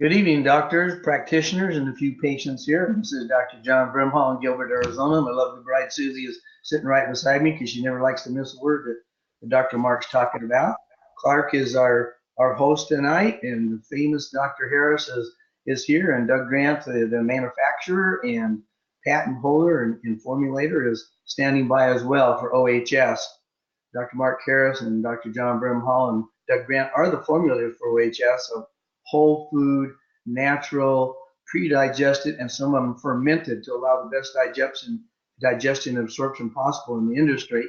Good evening, doctors, practitioners, and a few patients here. This is Dr. John Brimhall in Gilbert, Arizona. My lovely bride Susie is sitting right beside me because she never likes to miss a word that Dr. Mark's talking about. Clark is our host tonight, and the famous Dr. Harris is here, and Doug Grant, the manufacturer and patent holder and formulator, is standing by as well for OHS. Dr. Mark Harris and Dr. John Brimhall and Doug Grant are the formulators for OHS of whole food, natural, pre-digested, and some of them fermented to allow the best digestion and absorption possible in the industry.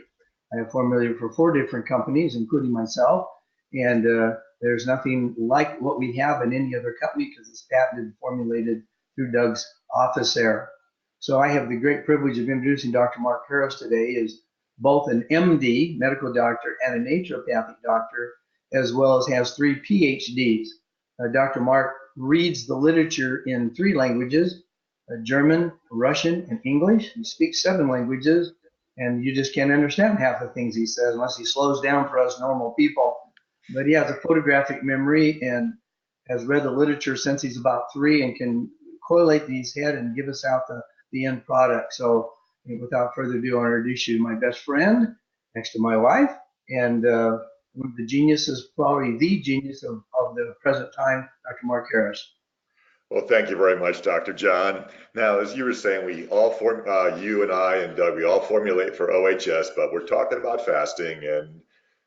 I have formulated for 4 different companies, including myself, and there's nothing like what we have in any other company because it's patented and formulated through Doug's office there. So I have the great privilege of introducing Dr. Mark Harris today. Is both an MD, medical doctor, and a naturopathic doctor, as well as has 3 PhDs. Dr. Mark reads the literature in 3 languages, German, Russian, and English. He speaks 7 languages, and you just can't understand half the things he says unless he slows down for us normal people. But he has a photographic memory and has read the literature since he's about 3 and can correlate these head and give us out the end product. So without further ado, I'll introduce you to my best friend next to my wife, and one of the geniuses, probably the genius of the present time, Dr. Mark Harris. Well, thank you very much, Dr. John. Now, as you were saying, we all you and I and Doug, we all formulate for OHS, but we're talking about fasting. And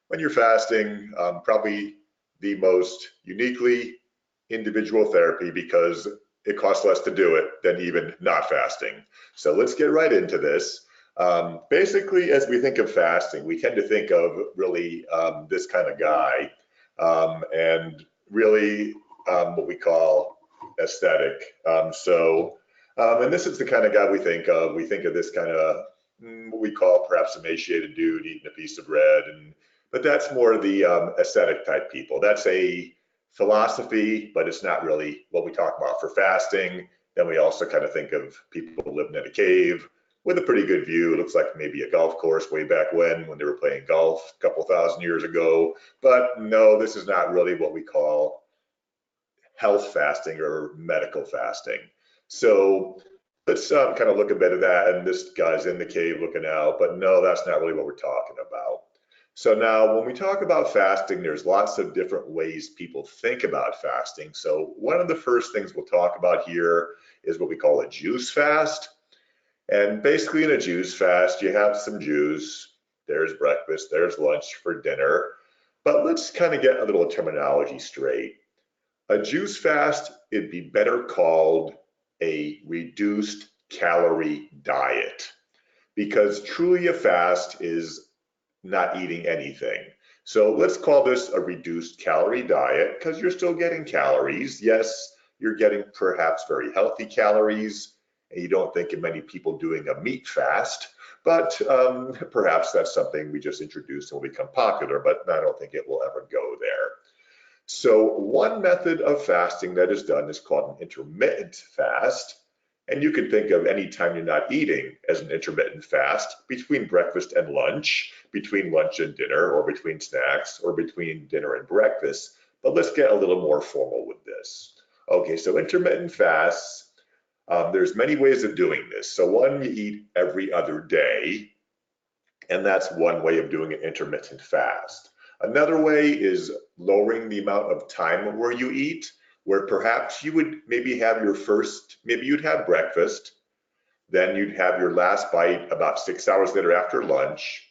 when you're fasting, probably the most uniquely individual therapy because it costs less to do it than even not fasting. So let's get right into this. Basically, as we think of fasting, we tend to think of really this kind of guy and really what we call aesthetic. And this is the kind of guy we think of. We think of this kind of what we call perhaps emaciated dude eating a piece of bread, but that's more the aesthetic type people. That's a philosophy, but it's not really what we talk about for fasting. Then we also kind of think of people living in a cave with a pretty good view. It looks like maybe a golf course way back when they were playing golf a couple thousand years ago. But no, this is not really what we call health fasting or medical fasting. So let's kind of look a bit at that. And this guy's in the cave looking out, but no, that's not really what we're talking about. So now when we talk about fasting, there's lots of different ways people think about fasting. So one of the first things we'll talk about here is what we call a juice fast. And basically in a juice fast, you have some juice, there's breakfast, there's lunch for dinner. But let's kind of get a little terminology straight. A juice fast, it'd be better called a reduced calorie diet because truly a fast is not eating anything. So let's call this a reduced calorie diet because you're still getting calories. Yes, you're getting perhaps very healthy calories, and you don't think of many people doing a meat fast, but perhaps that's something we just introduced and will become popular, but I don't think it will ever go there. So one method of fasting that is done is called an intermittent fast. And you can think of any time you're not eating as an intermittent fast between breakfast and lunch, between lunch and dinner, or between snacks, or between dinner and breakfast. But let's get a little more formal with this. Okay, so intermittent fasts, there's many ways of doing this. So one, you eat every other day, and that's one way of doing an intermittent fast. Another way is lowering the amount of time where you eat, where perhaps you would maybe have maybe you'd have breakfast, then you'd have your last bite about 6 hours later after lunch,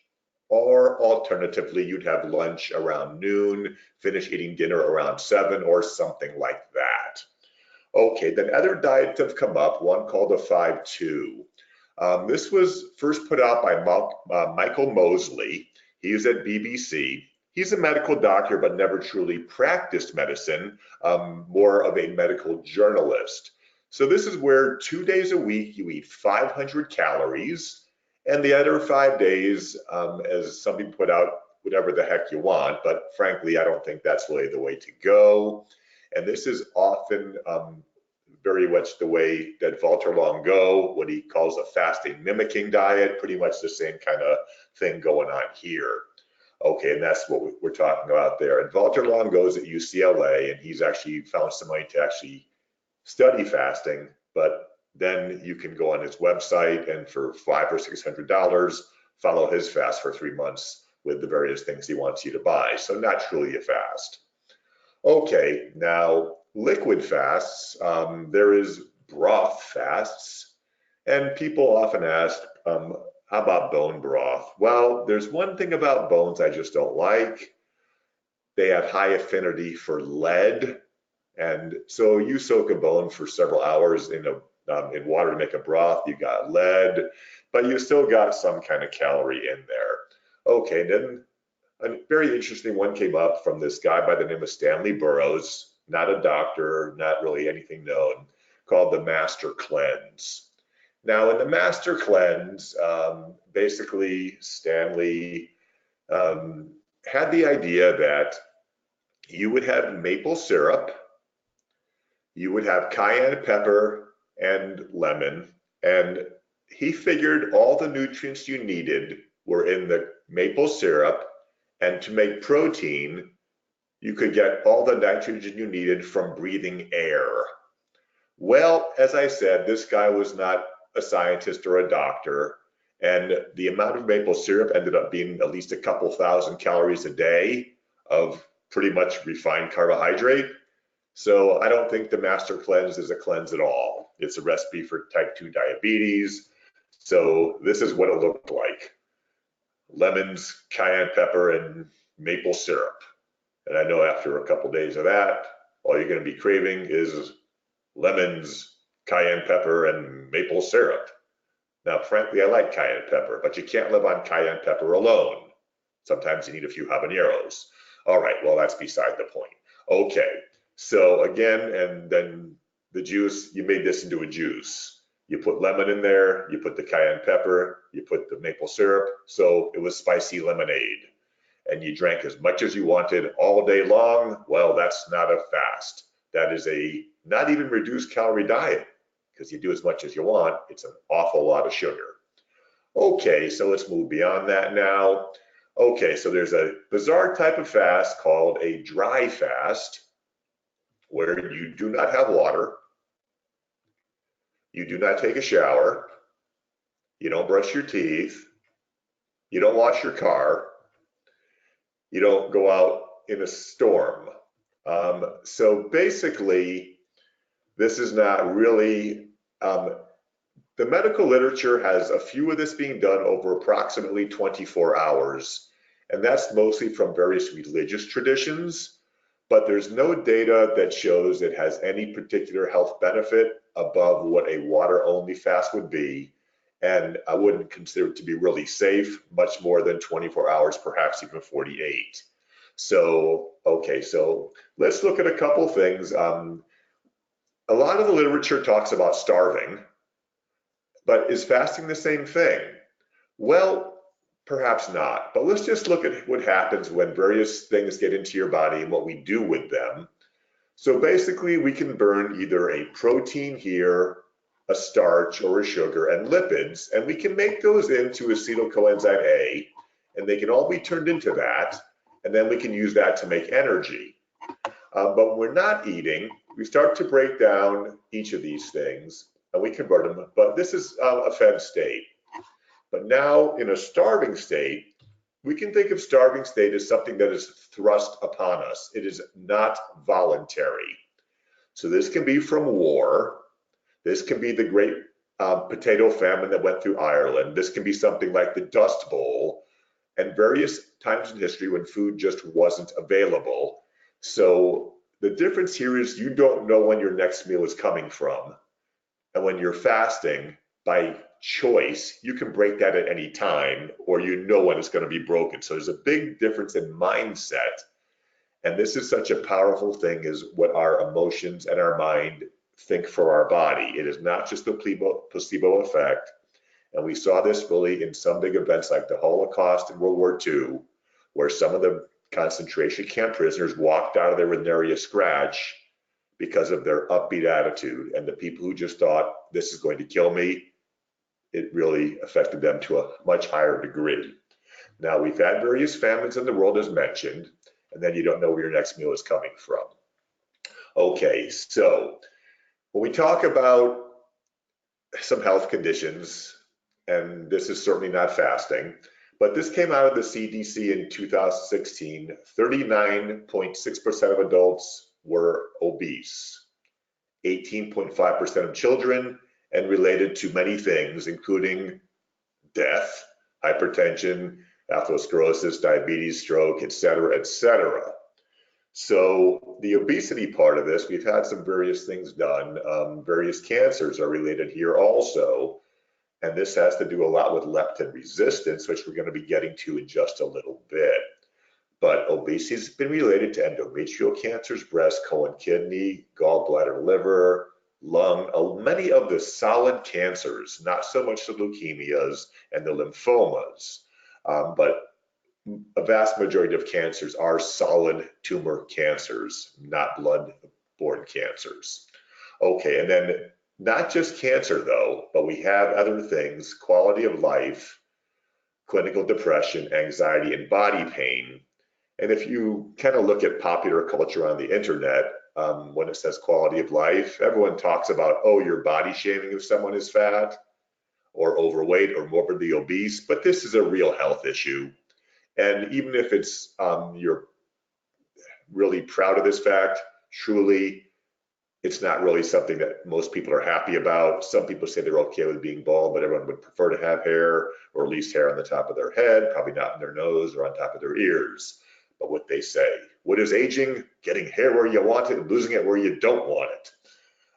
or alternatively, you'd have lunch around noon, finish eating dinner around 7 or something like that. Okay, then other diets have come up, one called a 5-2. This was first put out by Michael Mosley. He was at BBC. He's a medical doctor, but never truly practiced medicine, more of a medical journalist. So this is where 2 days a week you eat 500 calories, and the other 5 days, as some people put out, whatever the heck you want, but frankly, I don't think that's really the way to go. And this is often very much the way that Walter Longo, what he calls a fasting mimicking diet, pretty much the same kind of thing going on here. Okay, and that's what we're talking about there. And Walter Longo's at UCLA, and he's actually found somebody to actually study fasting, but then you can go on his website and for $500 or $600, follow his fast for 3 months with the various things he wants you to buy. So not truly a fast. Okay, now liquid fasts, there is broth fasts, and people often ask, how about bone broth? Well, there's one thing about bones I just don't like. They have high affinity for lead, and so you soak a bone for several hours in water to make a broth, you got lead, but you still got some kind of calorie in there. Okay, then a very interesting one came up from this guy by the name of Stanley Burroughs, not a doctor, not really anything known, called the Master Cleanse. Now in the Master Cleanse, basically Stanley had the idea that you would have maple syrup, you would have cayenne pepper and lemon, and he figured all the nutrients you needed were in the maple syrup, and to make protein, you could get all the nitrogen you needed from breathing air. Well, as I said, this guy was not a scientist or a doctor, and the amount of maple syrup ended up being at least a couple thousand calories a day of pretty much refined carbohydrate. So I don't think the Master Cleanse is a cleanse at all. It's a recipe for type 2 diabetes. So this is what it looked like. Lemons, cayenne pepper, and maple syrup. And I know after a couple days of that, all you're going to be craving is lemons, cayenne pepper, and maple syrup. Now, frankly, I like cayenne pepper, but you can't live on cayenne pepper alone. Sometimes you need a few habaneros. All right, well, that's beside the point. Okay, so again, and then the juice, you made this into a juice. You put lemon in there, you put the cayenne pepper, you put the maple syrup, so it was spicy lemonade. And you drank as much as you wanted all day long. Well, that's not a fast. That is a not even reduced calorie diet, because you do as much as you want. It's an awful lot of sugar. Okay, so let's move beyond that now. Okay, so there's a bizarre type of fast called a dry fast, where you do not have water, you do not take a shower, you don't brush your teeth, you don't wash your car, you don't go out in a storm. So basically, this is not really, the medical literature has a few of this being done over approximately 24 hours, and that's mostly from various religious traditions, but there's no data that shows it has any particular health benefit above what a water-only fast would be, and I wouldn't consider it to be really safe, much more than 24 hours, perhaps even 48. So, okay, so let's look at a couple things. A lot of the literature talks about starving, but is fasting the same thing? Well, perhaps not, but let's just look at what happens when various things get into your body and what we do with them. So basically, we can burn either a protein here, a starch, or a sugar, and lipids, and we can make those into acetyl coenzyme A, and they can all be turned into that, and then we can use that to make energy. But when we're not eating, we start to break down each of these things, and we convert them, but this is a fed state. But now in a starving state, we can think of starving state as something that is thrust upon us. It is not voluntary. So this can be from war. This can be the great potato famine that went through Ireland. This can be something like the Dust Bowl and various times in history when food just wasn't available. So the difference here is you don't know when your next meal is coming from. And when you're fasting, by choice, you can break that at any time, or you know when it's going to be broken. So there's a big difference in mindset. And this is such a powerful thing, is what our emotions and our mind think for our body. It is not just the placebo effect. And we saw this really in some big events like the Holocaust and World War II, where some of the concentration camp prisoners walked out of there with nary a scratch because of their upbeat attitude. And the people who just thought, this is going to kill me, it really affected them to a much higher degree. Now, we've had various famines in the world as mentioned, and then you don't know where your next meal is coming from. Okay, so when we talk about some health conditions, and this is certainly not fasting, but this came out of the CDC in 2016, 39.6% of adults were obese, 18.5% of children, and related to many things, including death, hypertension, atherosclerosis, diabetes, stroke, et cetera, et cetera. So the obesity part of this, we've had some various things done. Various cancers are related here also. And this has to do a lot with leptin resistance, which we're going to be getting to in just a little bit. But obesity has been related to endometrial cancers, breast, colon, kidney, gallbladder, liver, lung, many of the solid cancers, not so much the leukemias and the lymphomas, but a vast majority of cancers are solid tumor cancers, not blood-borne cancers. Okay, and then not just cancer though, but we have other things, quality of life, clinical depression, anxiety, and body pain. And if you kind of look at popular culture on the internet, when it says quality of life, everyone talks about, oh, you're body shaming if someone is fat or overweight or morbidly obese, but this is a real health issue. And even if it's you're really proud of this fact, truly, it's not really something that most people are happy about. Some people say they're okay with being bald, but everyone would prefer to have hair, or at least hair on the top of their head, probably not in their nose or on top of their ears. But what they say, what is aging? Getting hair where you want it and losing it where you don't want it.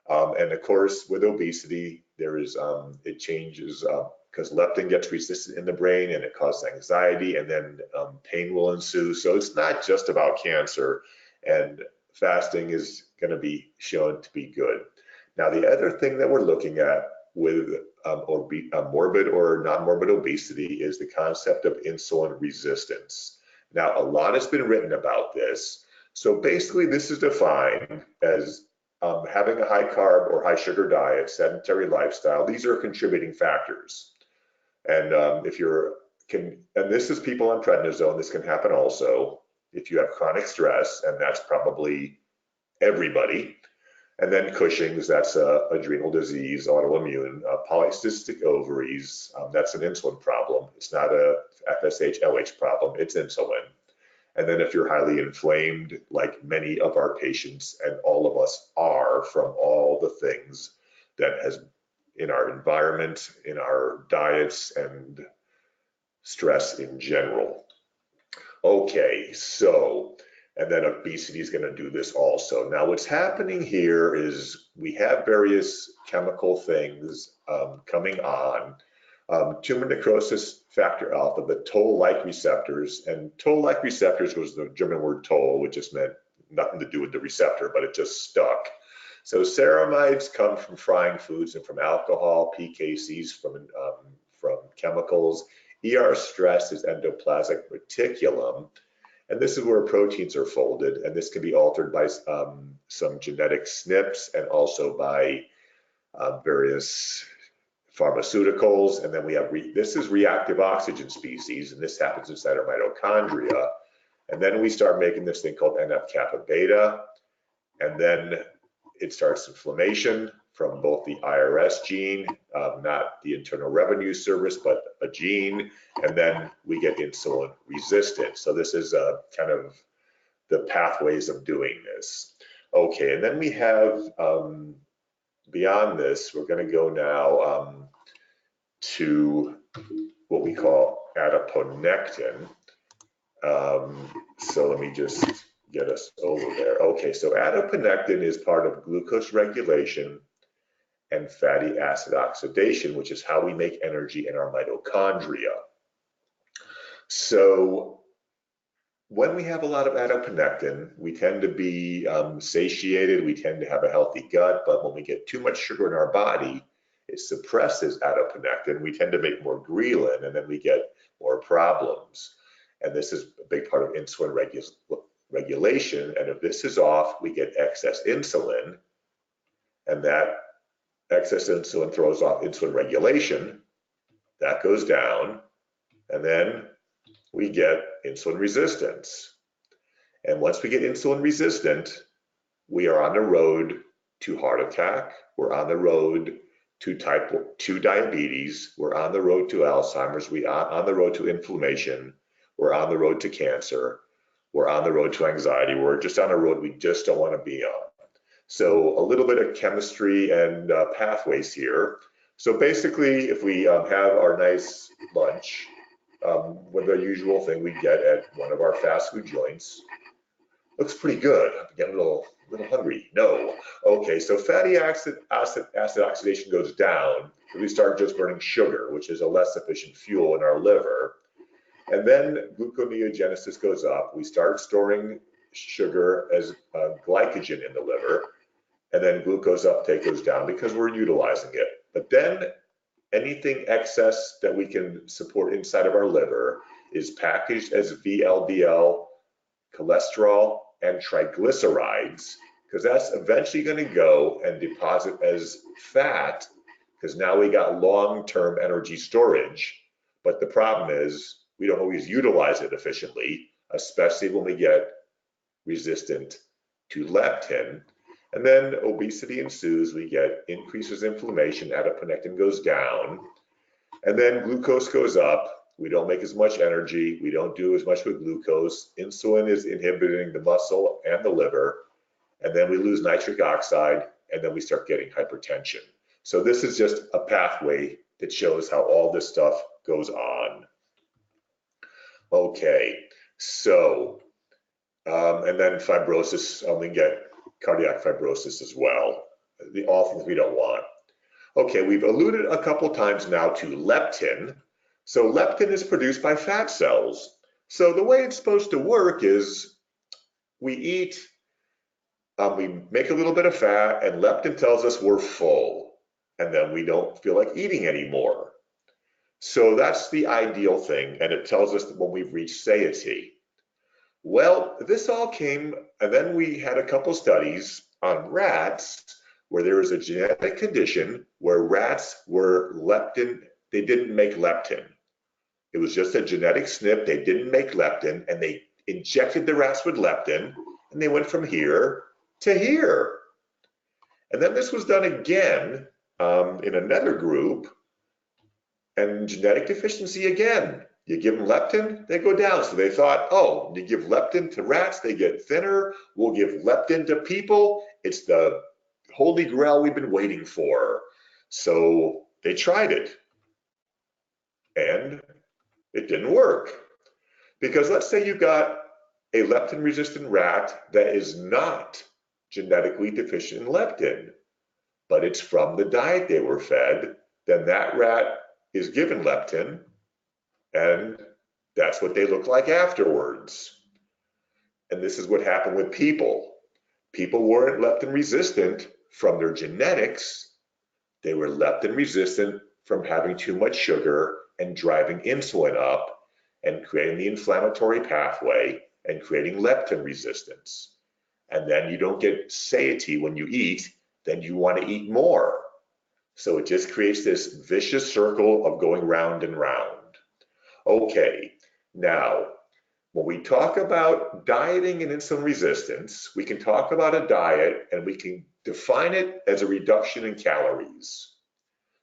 And of course, with obesity, there is it changes because leptin gets resistant in the brain and it causes anxiety, and then pain will ensue. So it's not just about cancer, and fasting is going to be shown to be good. Now, the other thing that we're looking at with morbid or non-morbid obesity is the concept of insulin resistance. Now, a lot has been written about this. So basically, this is defined as having a high carb or high sugar diet, sedentary lifestyle. These are contributing factors. And and this is people on prednisone, this can happen also if you have chronic stress, and that's probably everybody. And then Cushing's, that's adrenal disease, autoimmune, polycystic ovaries, that's an insulin problem. It's not a FSH, LH problem, it's insulin. And then if you're highly inflamed, like many of our patients and all of us are from all the things that has in our environment, in our diets, and stress in general. Okay, so, and then obesity is going to do this also. Now, what's happening here is we have various chemical things coming on. Tumor necrosis factor alpha, the toll-like receptors, and toll-like receptors was the German word toll, which just meant nothing to do with the receptor, but it just stuck. So ceramides come from frying foods and from alcohol, PKCs from chemicals. ER stress is endoplasmic reticulum, and this is where proteins are folded, and this can be altered by some genetic SNPs and also by various pharmaceuticals. And then we have, this is reactive oxygen species, and this happens inside our mitochondria. And then we start making this thing called NF-kappa beta, and then it starts inflammation from both the IRS gene, not the Internal Revenue Service, but a gene, and then we get insulin resistance. So this is kind of the pathways of doing this. Okay, and then we have, beyond this, we're going to go now to what we call adiponectin. So let me just get us over there. Okay, so adiponectin is part of glucose regulation and fatty acid oxidation, which is how we make energy in our mitochondria. So when we have a lot of adiponectin, we tend to be satiated, we tend to have a healthy gut, but when we get too much sugar in our body, it suppresses adiponectin. We tend to make more ghrelin, and then we get more problems. And this is a big part of insulin regulation. And if this is off, we get excess insulin, and that excess insulin throws off insulin regulation. That goes down, and then we get insulin resistance. And once we get insulin resistant, we are on the road to heart attack, we're on the road to type 2 diabetes, we're on the road to Alzheimer's, we are on the road to inflammation, we're on the road to cancer, we're on the road to anxiety, we're just on a road we just don't want to be on. So a little bit of chemistry and pathways here. So basically, if we have our nice lunch, with the usual thing we get at one of our fast food joints, looks pretty good. I'm getting a little hungry. No. Okay, so fatty acid oxidation goes down, and we start just burning sugar, which is a less efficient fuel in our liver. And then gluconeogenesis goes up. We start storing sugar as glycogen in the liver, and then glucose uptake goes down because we're utilizing it. But then anything excess that we can support inside of our liver is packaged as VLDL, cholesterol, and triglycerides, because that's eventually going to go and deposit as fat, because now we got long-term energy storage. But the problem is we don't always utilize it efficiently, especially when we get resistant to leptin. And then obesity ensues. We get increases inflammation, adiponectin goes down, and then glucose goes up. We don't make as much energy. We don't do as much with glucose. Insulin is inhibiting the muscle and the liver, and then we lose nitric oxide, and then we start getting hypertension. So this is just a pathway that shows how all this stuff goes on. Okay, so, and then fibrosis, we get cardiac fibrosis as well, all things we don't want. Okay, we've alluded a couple times now to leptin. So leptin is produced by fat cells. So the way it's supposed to work is we eat, we make a little bit of fat, and leptin tells us we're full, and then we don't feel like eating anymore. So that's the ideal thing, and it tells us when we've reached satiety. Well, this all came, and then we had a couple studies on rats where there was a genetic condition where rats were leptin, they didn't make leptin. It was just a genetic SNP, they didn't make leptin, and they injected the rats with leptin, and they went from here to here. And then this was done again in another group, and genetic deficiency again. You give them leptin, they go down. So they thought, oh, you give leptin to rats, they get thinner. We'll give leptin to people. It's the holy grail we've been waiting for. So they tried it, and it didn't work. Because let's say you got a leptin-resistant rat that is not genetically deficient in leptin, but it's from the diet they were fed, then that rat is given leptin, and that's what they look like afterwards. And this is what happened with people. People weren't leptin resistant from their genetics. They were leptin resistant from having too much sugar and driving insulin up and creating the inflammatory pathway and creating leptin resistance. And then you don't get satiety when you eat, then you want to eat more. So it just creates this vicious circle of going round and round. Okay, now, when we talk about dieting and insulin resistance, we can talk about a diet and we can define it as a reduction in calories.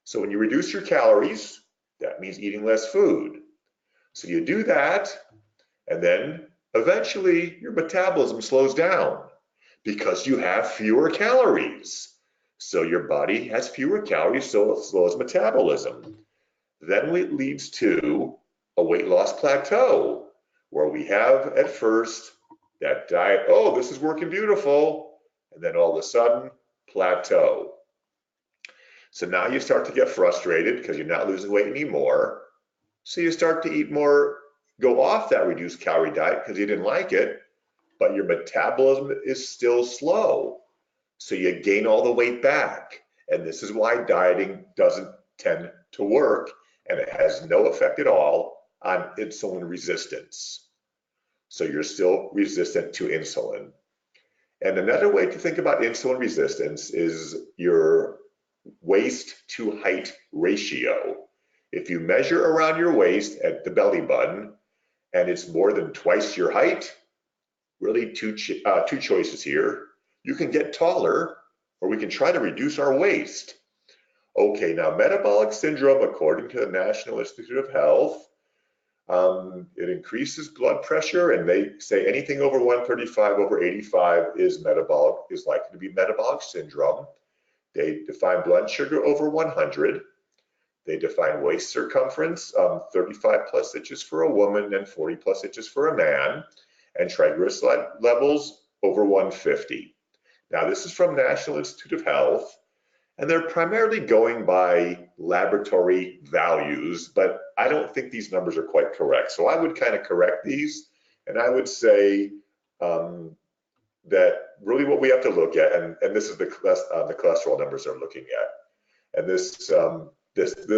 So when you reduce your calories, that means eating less food. So you do that, and then eventually your metabolism slows down because you have fewer calories. So your body has fewer calories, so it slows metabolism. Then it leads to a weight loss plateau, where we have at first that diet, oh, this is working beautiful, and then all of a sudden, plateau. So now you start to get frustrated because you're not losing weight anymore. So you start to eat more, go off that reduced calorie diet because you didn't like it, but your metabolism is still slow. So you gain all the weight back. And this is why dieting doesn't tend to work, and it has no effect at all on insulin resistance. So you're still resistant to insulin. And another way to think about insulin resistance is your waist to height ratio. If you measure around your waist at the belly button, and it's more than twice your height, really two choices here. You can get taller, or we can try to reduce our waist. Okay, now metabolic syndrome, according to the National Institute of Health, it increases blood pressure, and they say anything over 135 over 85 is likely to be metabolic syndrome. They define blood sugar over 100. They define waist circumference, 35 plus inches for a woman and 40 plus inches for a man, and triglyceride levels over 150. Now, this is from National Institute of Health, and they're primarily going by laboratory values, but I don't think these numbers are quite correct. So I would kind of correct these, and I would say that really what we have to look at, and this is the cholesterol numbers they're looking at, and this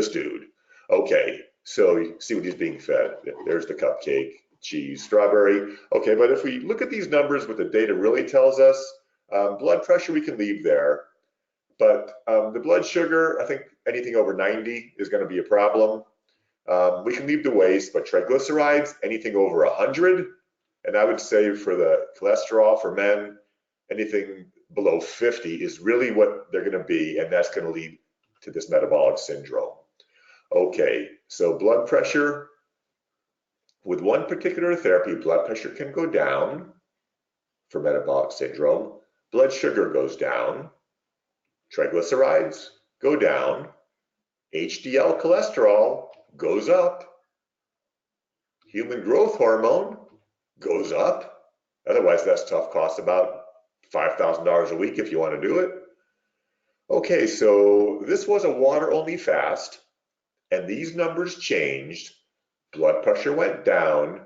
dude. Okay, so you see what he's being fed. There's the cupcake, cheese, strawberry. Okay, but if we look at these numbers, what the data really tells us, blood pressure we can leave there. But the blood sugar, I think anything over 90 is going to be a problem. We can leave the waist, but triglycerides, anything over 100. And I would say for the cholesterol for men, anything below 50 is really what they're going to be, and that's going to lead to this metabolic syndrome. Okay, so blood pressure, with one particular therapy, blood pressure can go down for metabolic syndrome. Blood sugar goes down. Triglycerides go down, HDL cholesterol goes up, human growth hormone goes up. Otherwise, that's tough. Costs about $5,000 a week if you want to do it. Okay, so this was a water-only fast, and these numbers changed. Blood pressure went down,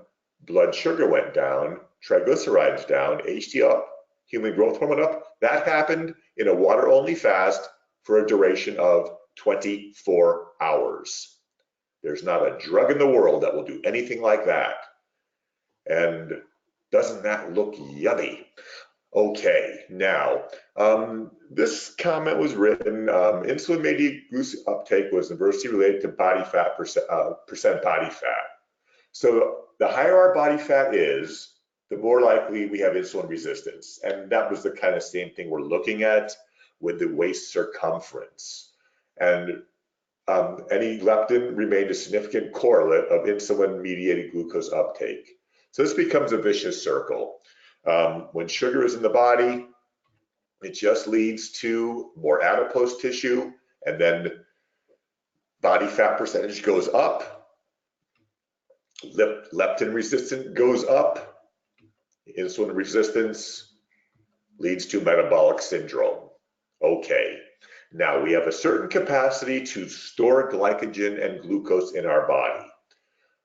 blood sugar went down, triglycerides down, HDL, human growth hormone up. That happened in a water-only fast for a duration of 24 hours. There's not a drug in the world that will do anything like that. And doesn't that look yummy? Okay, now, this comment was written, insulin-mediated glucose uptake was inversely related to body fat, percent body fat. So the higher our body fat is, the more likely we have insulin resistance. And that was the kind of same thing we're looking at with the waist circumference. And any leptin remained a significant correlate of insulin-mediated glucose uptake. So this becomes a vicious circle. When sugar is in the body, it just leads to more adipose tissue, and then body fat percentage goes up, leptin resistance goes up, insulin resistance leads to metabolic syndrome. Okay, now we have a certain capacity to store glycogen and glucose in our body.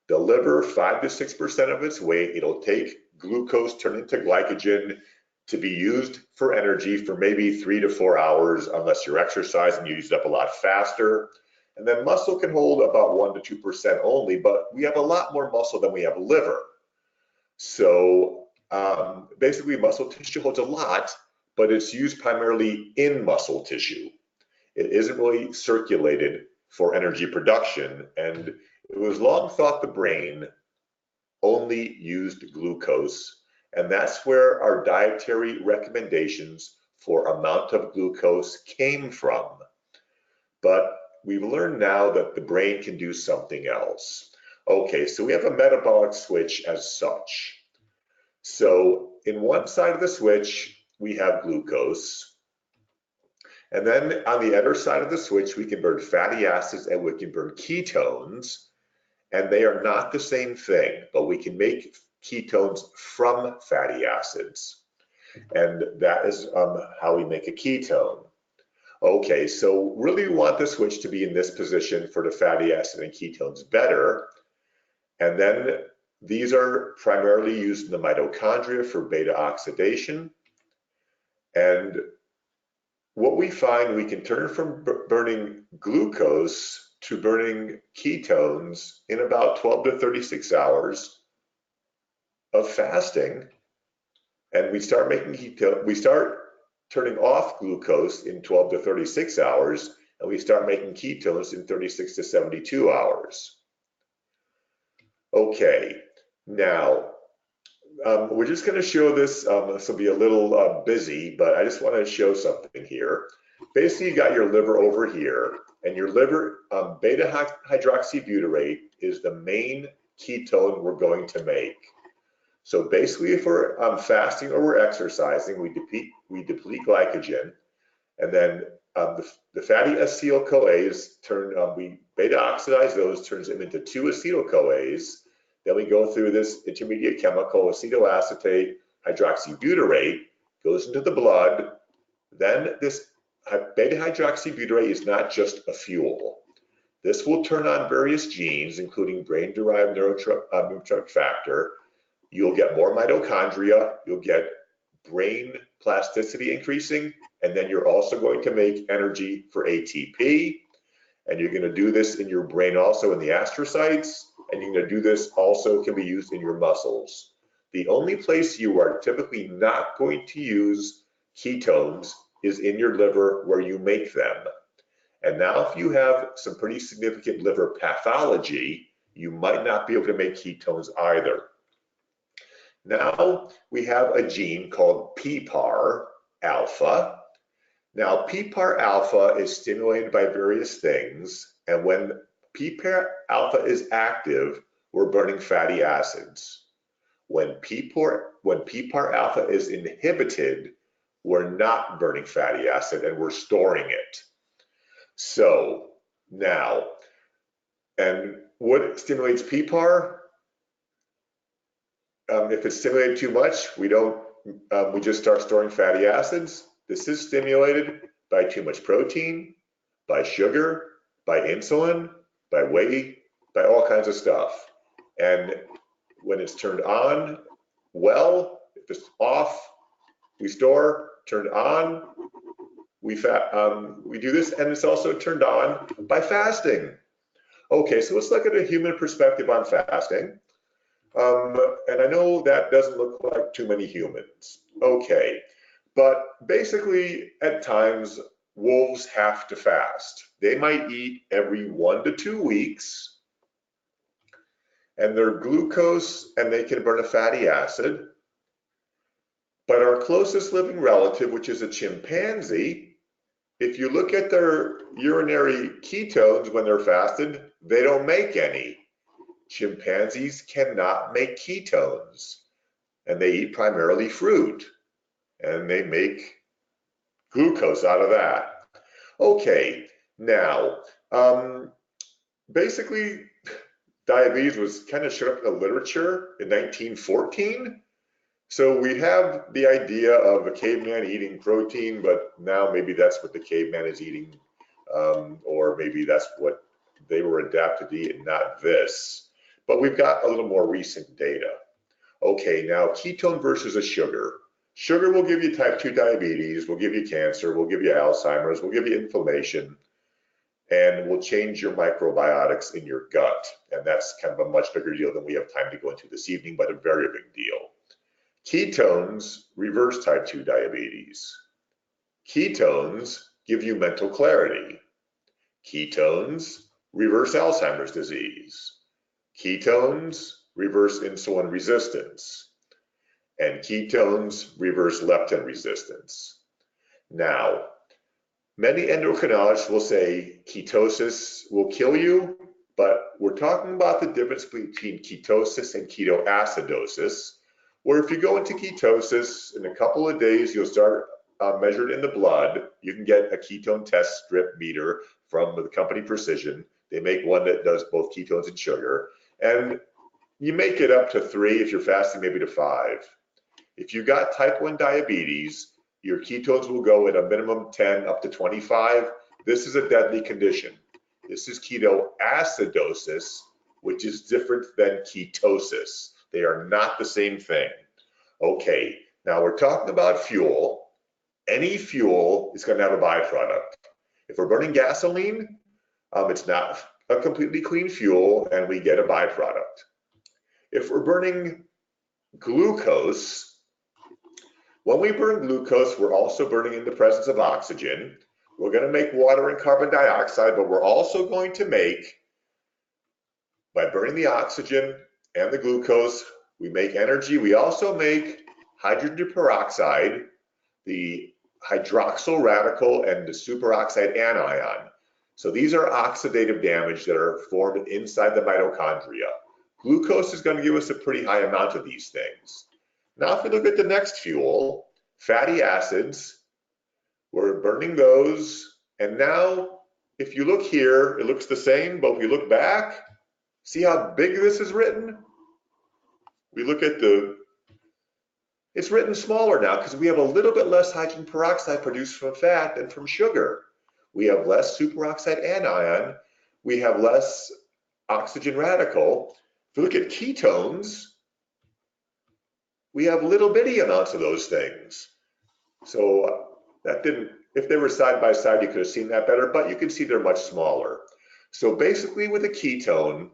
The liver, 5 to 6% of its weight, it'll take glucose turned into glycogen to be used for energy for maybe 3 to 4 hours, unless you're exercising, you use it up a lot faster. And then muscle can hold about 1 to 2% only, but we have a lot more muscle than we have liver. So basically muscle tissue holds a lot, but it's used primarily in muscle tissue. It isn't really circulated for energy production, and it was long thought the brain only used glucose, and that's where our dietary recommendations for amount of glucose came from. But we've learned now that the brain can do something else. Okay, so we have a metabolic switch as such. So in one side of the switch, we have glucose. And then on the other side of the switch, we can burn fatty acids and we can burn ketones. And they are not the same thing, but we can make ketones from fatty acids. And that is how we make a ketone. Okay, so really we want the switch to be in this position for the fatty acid and ketones better. And then these are primarily used in the mitochondria for beta oxidation. And what we find, we can turn from burning glucose to burning ketones in about 12 to 36 hours of fasting. And we start making ketone, we start turning off glucose in 12 to 36 hours, and we start making ketones in 36 to 72 hours. Okay, Now, we're just going to show this. This will be a little busy, but I just want to show something here. Basically, you got your liver over here, and your liver, beta hydroxybutyrate is the main ketone we're going to make. So basically, if we're fasting or we're exercising, we deplete glycogen, and then the fatty acetyl-CoAs we beta oxidize those, turns them into 2-acetyl-CoAs. Then we go through this intermediate chemical, acetoacetate hydroxybutyrate, goes into the blood. Then this beta hydroxybutyrate is not just a fuel. This will turn on various genes, including brain-derived neurotrophic factor. You'll get more mitochondria, you'll get brain plasticity increasing, and then you're also going to make energy for ATP, and you're going to do this in your brain also in the astrocytes, and you're going to do this also can be used in your muscles. The only place you are typically not going to use ketones is in your liver where you make them. And now if you have some pretty significant liver pathology, you might not be able to make ketones either. Now we have a gene called PPAR alpha. Now PPAR alpha is stimulated by various things, and when PPAR alpha is active, we're burning fatty acids. When PPAR alpha is inhibited, we're not burning fatty acid and we're storing it. So now, and what stimulates PPAR? If it's stimulated too much, we just start storing fatty acids. This is stimulated by too much protein, by sugar, by insulin, by whey, by all kinds of stuff. And when it's turned on, well, if it's off, we store. Turned on, we do this, and it's also turned on by fasting. Okay, so let's look at a human perspective on fasting. And I know that doesn't look like too many humans. Okay, but basically at times wolves have to fast. They might eat every 1 to 2 weeks, and they're glucose and they can burn a fatty acid. But our closest living relative, which is a chimpanzee, if you look at their urinary ketones when they're fasted, they don't make any. Chimpanzees cannot make ketones, and they eat primarily fruit, and they make glucose out of that. Okay, now, basically, diabetes was kind of showed up in the literature in 1914. So we have the idea of a caveman eating protein, but now maybe that's what the caveman is eating, or maybe that's what they were adapted to eat and not this. But we've got a little more recent data. Okay, now ketone versus a sugar. Sugar will give you type 2 diabetes, will give you cancer, will give you Alzheimer's, will give you inflammation, and will change your microbiotics in your gut. And that's kind of a much bigger deal than we have time to go into this evening, but a very big deal. Ketones reverse type 2 diabetes. Ketones give you mental clarity. Ketones reverse Alzheimer's disease. Ketones reverse insulin resistance. And ketones reverse leptin resistance. Now, many endocrinologists will say ketosis will kill you, but we're talking about the difference between ketosis and ketoacidosis, where if you go into ketosis, in a couple of days, you'll start measured in the blood. You can get a ketone test strip meter from the company Precision. They make one that does both ketones and sugar. And you make it up to 3 if you're fasting, maybe to 5. If you got type 1 diabetes, your ketones will go at a minimum 10 up to 25. This is a deadly condition. This is ketoacidosis, which is different than ketosis. They are not the same thing. Okay, now we're talking about fuel. Any fuel is going to have a byproduct. If we're burning gasoline, it's not a completely clean fuel and we get a byproduct. If we're burning glucose, when we burn glucose, we're also burning in the presence of oxygen. We're going to make water and carbon dioxide, but we're also going to make, by burning the oxygen and the glucose, we make energy. We also make hydrogen peroxide, the hydroxyl radical, and the superoxide anion. So these are oxidative damage that are formed inside the mitochondria. Glucose is going to give us a pretty high amount of these things. Now, if we look at the next fuel, fatty acids, we're burning those. And now, if you look here, it looks the same, but if we look back, see how big this is written? We look at it's written smaller now because we have a little bit less hydrogen peroxide produced from fat than from sugar. We have less superoxide anion. We have less oxygen radical. If you look at ketones, we have little bitty amounts of those things. So that didn't, if they were side by side, you could have seen that better, but you can see they're much smaller. So basically with a ketone,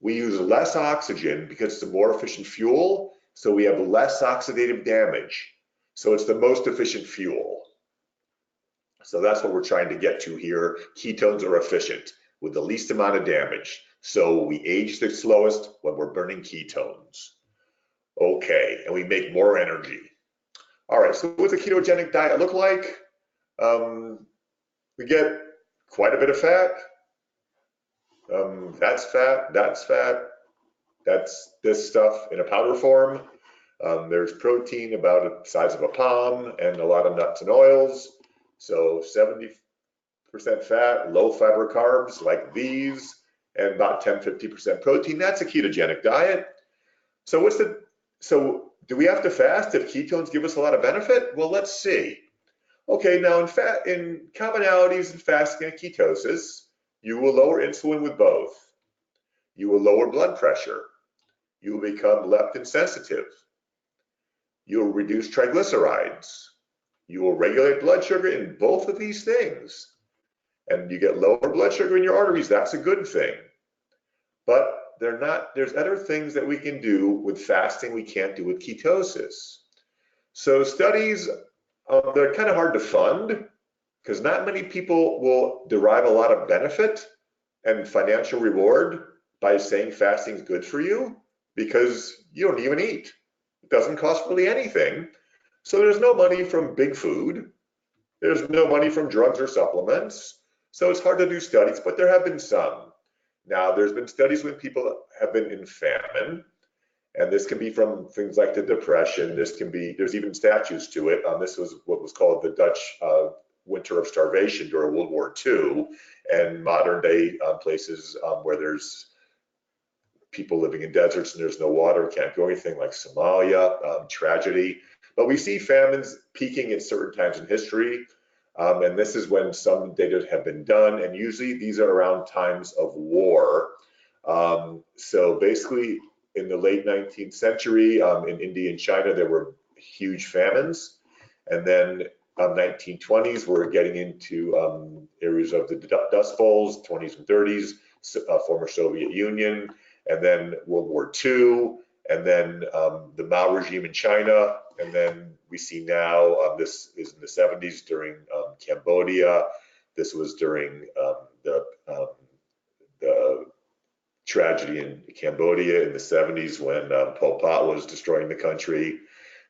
we use less oxygen because it's a more efficient fuel, so we have less oxidative damage. So it's the most efficient fuel. So that's what we're trying to get to here. Ketones are efficient with the least amount of damage. So we age the slowest when we're burning ketones. Okay, and we make more energy. All right, so what's a ketogenic diet look like? We get quite a bit of fat. That's fat, that's this stuff in a powder form. There's protein about the size of a palm and a lot of nuts and oils. So 70% fat, low fiber carbs like these, and about 10-50% protein. That's a ketogenic diet. So so do we have to fast if ketones give us a lot of benefit? Well, let's see. Okay, now in commonalities in fasting and ketosis, you will lower insulin with both. You will lower blood pressure. You will become leptin sensitive. You will reduce triglycerides. You will regulate blood sugar in both of these things. And you get lower blood sugar in your arteries. That's a good thing. But there's other things that we can do with fasting we can't do with ketosis. So studies, they're kind of hard to fund because not many people will derive a lot of benefit and financial reward by saying fasting is good for you because you don't even eat. It doesn't cost really anything. So there's no money from big food. There's no money from drugs or supplements. So it's hard to do studies, but there have been some. Now, there's been studies when people have been in famine, and this can be from things like the Depression. There's even statutes to it. This was what was called the Dutch winter of starvation during World War II, and modern day places where there's people living in deserts and there's no water, can't go anything, like Somalia, tragedy. But we see famines peaking at certain times in history. And this is when some data have been done, and usually these are around times of war. So basically in the late 19th century, in India and China, there were huge famines. And then 1920s, we're getting into areas of the Dust Bowls, 20s and 30s, former Soviet Union, and then World War II, and then the Mao regime in China, and then we see now, this is in the 70s during Cambodia. This was during the tragedy in Cambodia in the 70s when Pol Pot was destroying the country,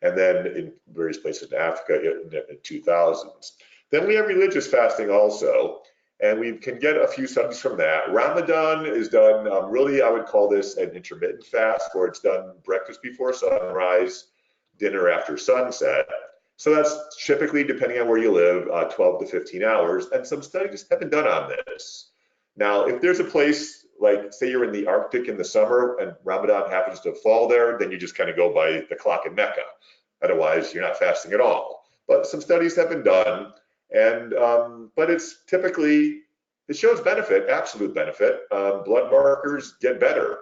and then in various places in Africa in the 2000s. Then we have religious fasting also, and we can get a few studies from that. Ramadan is done, really I would call this an intermittent fast, where it's done breakfast before sunrise, dinner after sunset. So that's typically, depending on where you live, 12 to 15 hours, and some studies have been done on this. Now, if there's a place, like say you're in the Arctic in the summer and Ramadan happens to fall there, then you just kind of go by the clock in Mecca. Otherwise, you're not fasting at all. But some studies have been done, and but it's typically, it shows benefit, absolute benefit. Blood markers get better.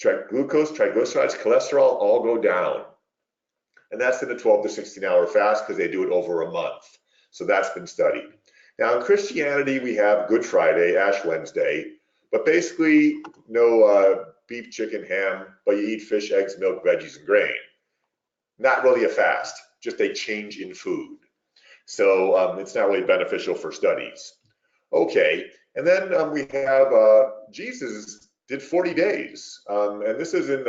Glucose, triglycerides, cholesterol all go down. And that's in a 12 to 16 hour fast because they do it over a month. So that's been studied. Now in Christianity, we have Good Friday, Ash Wednesday, but basically no beef, chicken, ham, but you eat fish, eggs, milk, veggies, and grain. Not really a fast, just a change in food. So it's not really beneficial for studies. Okay, and then we have Jesus did 40 days. And this is in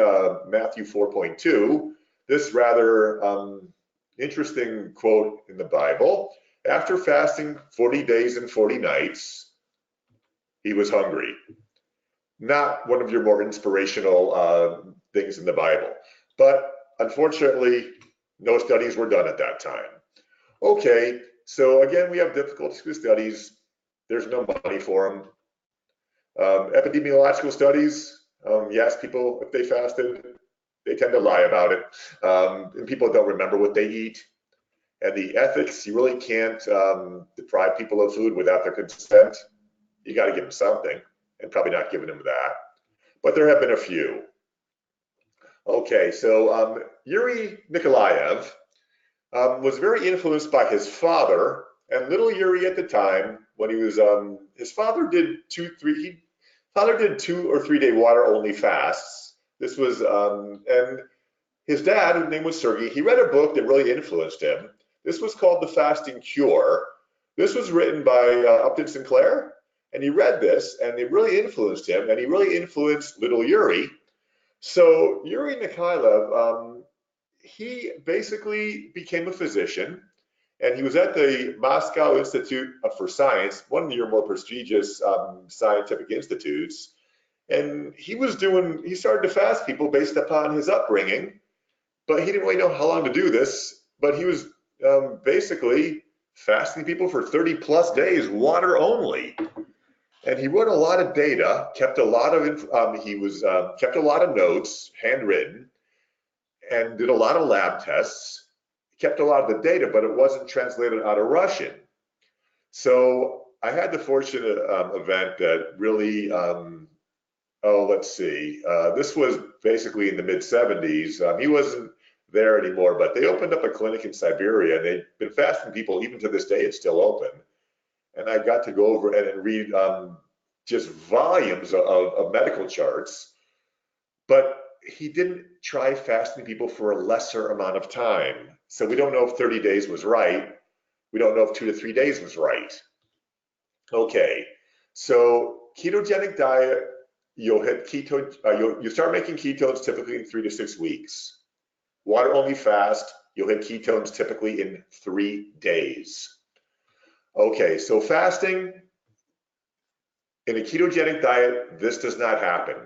Matthew 4.2. This rather interesting quote in the Bible. After fasting 40 days and 40 nights, he was hungry. Not one of your more inspirational things in the Bible. But unfortunately, no studies were done at that time. Okay, so again, we have difficulties with studies. There's no money for them. Epidemiological studies, you ask people if they fasted, they tend to lie about it. And people don't remember what they eat. And the ethics, you really can't deprive people of food without their consent. You got to give them something, and probably not giving them that. But there have been a few. Okay, so Yuri Nikolaev was very influenced by his father, and little Yuri at the time, when he was, his father did 2 or 3 day water only fasts. This was, and his dad, whose name was Sergey, he read a book that really influenced him. This was called The Fasting Cure. This was written by Upton Sinclair, and he read this, and it really influenced him, and he really influenced little Yuri. So Yuri Nikolaev, he basically became a physician, and he was at the Moscow Institute for Science, one of your more prestigious scientific institutes. And he started to fast people based upon his upbringing, but he didn't really know how long to do this. But he was basically fasting people for 30 plus days, water only. And he wrote a lot of data, kept a lot of notes, handwritten, and did a lot of lab tests, kept a lot of the data, but it wasn't translated out of Russian. So I had the fortunate event that really, let's see, this was basically in the mid-70s. He wasn't there anymore, but they opened up a clinic in Siberia, and they've been fasting people. Even to this day, it's still open. And I got to go over and read just volumes of medical charts, but he didn't try fasting people for a lesser amount of time. So we don't know if 30 days was right. We don't know if 2 to 3 days was right. Okay, so ketogenic diet, you'll hit keto, you start making ketones typically in 3 to 6 weeks. Water only fast, you'll hit ketones typically in 3 days. Okay, so fasting in a ketogenic diet, this does not happen.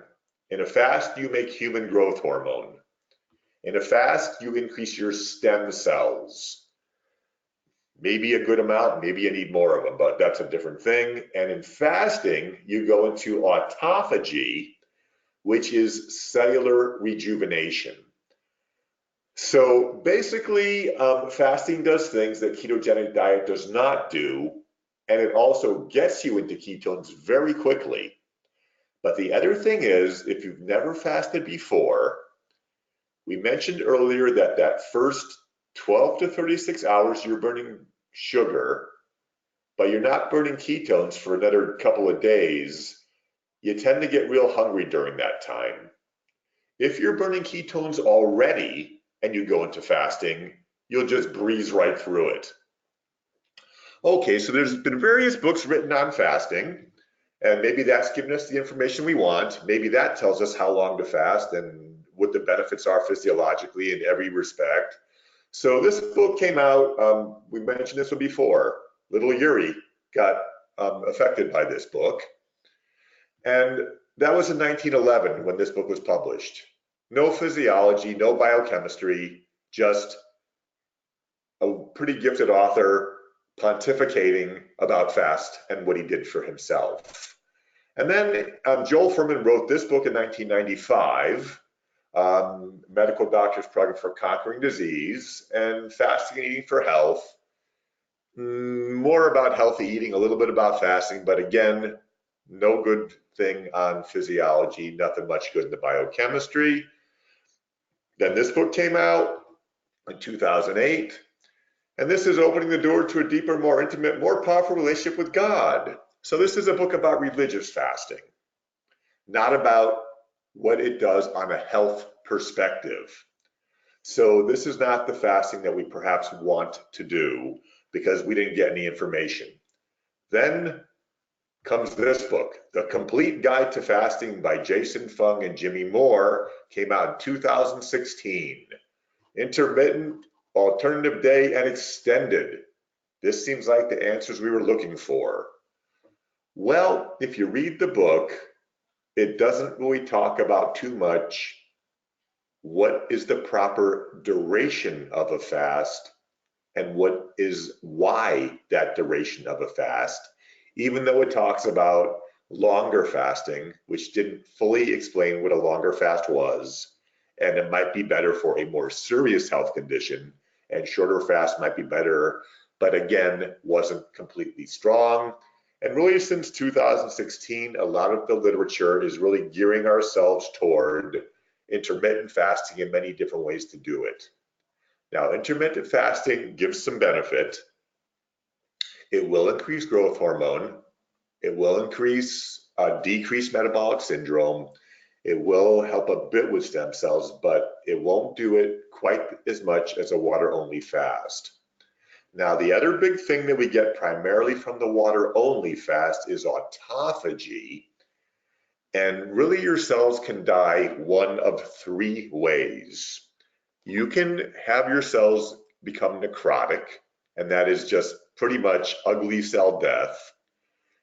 In a fast, you make human growth hormone. In a fast, you increase your stem cells. Maybe a good amount, maybe you need more of them, but that's a different thing. And in fasting, you go into autophagy, which is cellular rejuvenation. So basically, fasting does things that ketogenic diet does not do, and it also gets you into ketones very quickly. But the other thing is, if you've never fasted before, we mentioned earlier that that first 12 to 36 hours you're burning sugar, but you're not burning ketones for another couple of days. You tend to get real hungry during that time. If you're burning ketones already and you go into fasting, you'll just breeze right through it. Okay, so there's been various books written on fasting, and maybe that's given us the information we want. Maybe that tells us how long to fast and what the benefits are physiologically in every respect. So this book came out, we mentioned this one before. Little Yuri got affected by this book. And that was in 1911 when this book was published. No physiology, no biochemistry, just a pretty gifted author pontificating about fast and what he did for himself. And then Joel Fuhrman wrote this book in 1995, Medical Doctor's Program for Conquering Disease, and Fasting and Eating for Health. More about healthy eating, a little bit about fasting, but again, no good thing on physiology, nothing much good in the biochemistry. Then this book came out in 2008, and this is opening the door to a deeper, more intimate, more powerful relationship with God. So this is a book about religious fasting, not about what it does on a health perspective. So this is not the fasting that we perhaps want to do because we didn't get any information. Then comes this book, The Complete Guide to Fasting by Jason Fung and Jimmy Moore, came out in 2016. Intermittent, alternative day, and extended. This seems like the answers we were looking for. Well, if you read the book, it doesn't really talk about too much what is the proper duration of a fast and what is why that duration of a fast, even though it talks about longer fasting, which didn't fully explain what a longer fast was, and it might be better for a more serious health condition, and shorter fast might be better, but again, wasn't completely strong. And really since 2016, a lot of the literature is really gearing ourselves toward intermittent fasting and many different ways to do it. Now, intermittent fasting gives some benefit. It will increase growth hormone. It will decrease metabolic syndrome. It will help a bit with stem cells, but it won't do it quite as much as a water-only fast. Now, the other big thing that we get primarily from the water-only fast is autophagy. And really, your cells can die one of three ways. You can have your cells become necrotic, and that is just pretty much ugly cell death.